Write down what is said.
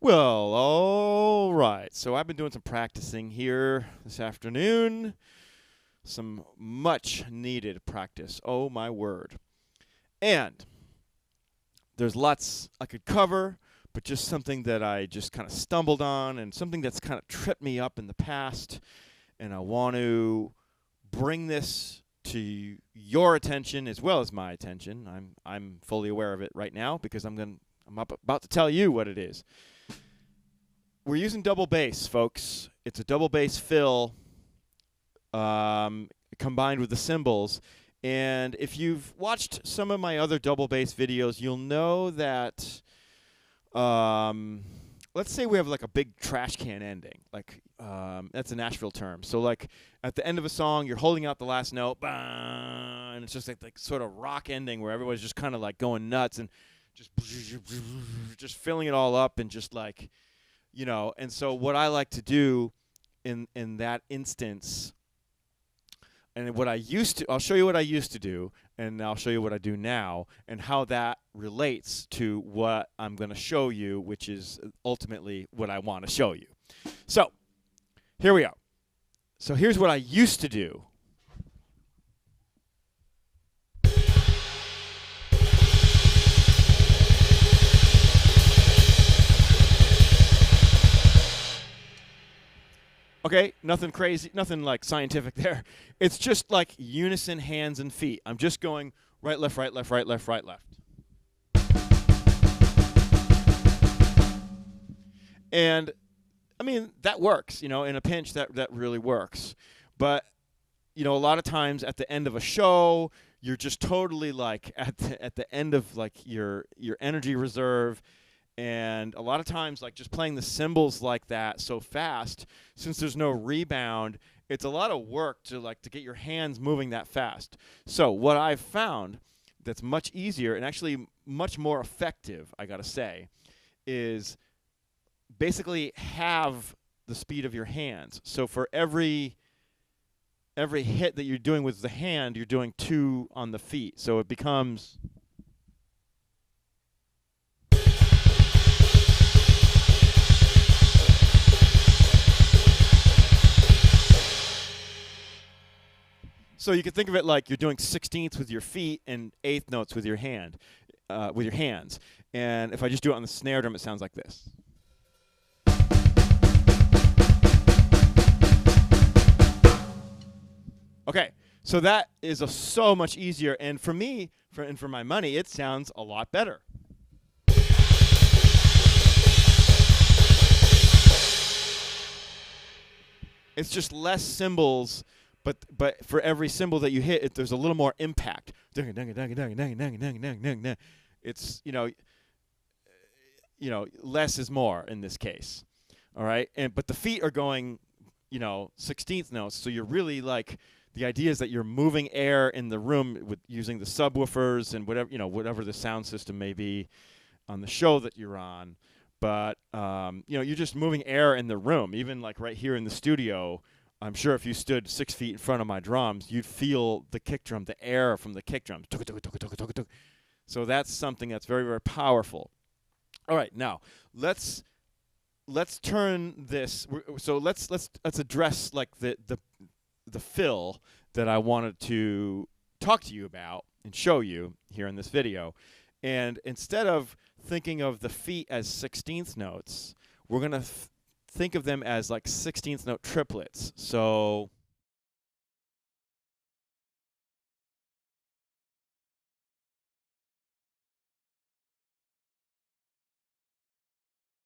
Well, all right. So I've been doing some practicing here this afternoon. Some much needed practice. Oh, my word. And there's lots I could cover, but just something that I just kind of stumbled on and something that's kind of tripped me up in the past. And I want to bring this to your attention as well as my attention. I'm fully aware of it right now because I'm about to tell you what it is. We're using double bass, folks. It's a double bass fill combined with the cymbals. And if you've watched some of my other double bass videos, you'll know that, let's say we have like a big trash can ending. Like, that's a Nashville term. So like at the end of a song, you're holding out the last note, and it's just like sort of rock ending where everybody's just kind of like going nuts and just filling it all up and just like, you know. And so what I like to do in that instance, and what I used to, I'll show you what I used to do, and I'll show you what I do now, and how that relates to what I'm going to show you, which is ultimately what I want to show you. So, here we are. So here's what I used to do. Okay, nothing crazy, nothing like scientific there. It's just like unison hands and feet. I'm just going right, left, right, left, right, left, right, left. And I mean, that works, you know, in a pinch that really works. But you know, a lot of times at the end of a show, you're just totally like at the end of like your energy reserve. And a lot of times, like just playing the cymbals like that so fast, since there's no rebound, it's a lot of work to get your hands moving that fast. So what I've found that's much easier and actually much more effective, I gotta say, is basically halve the speed of your hands. So for every hit that you're doing with the hand, you're doing 2 on the feet. So it becomes. So you can think of it like you're doing 16ths with your feet and 8th notes with your hand, with your hands. And if I just do it on the snare drum, it sounds like this. Okay, so that is so much easier. And for me, for my money, it sounds a lot better. It's just less cymbals. But for every cymbal that you hit, there's a little more impact. It's less is more in this case. All right, but the feet are going 16th notes, so you're really like, the idea is that you're moving air in the room with using the subwoofers and whatever the sound system may be on the show that you're on. But you're just moving air in the room, even like right here in the studio. I'm sure if you stood 6 feet in front of my drums, you'd feel the kick drum, the air from the kick drum. So that's something that's very, very powerful. All right, now let's turn this. So let's address like the fill that I wanted to talk to you about and show you here in this video. And instead of thinking of the feet as 16th notes, we're gonna think of them as like 16th note triplets. So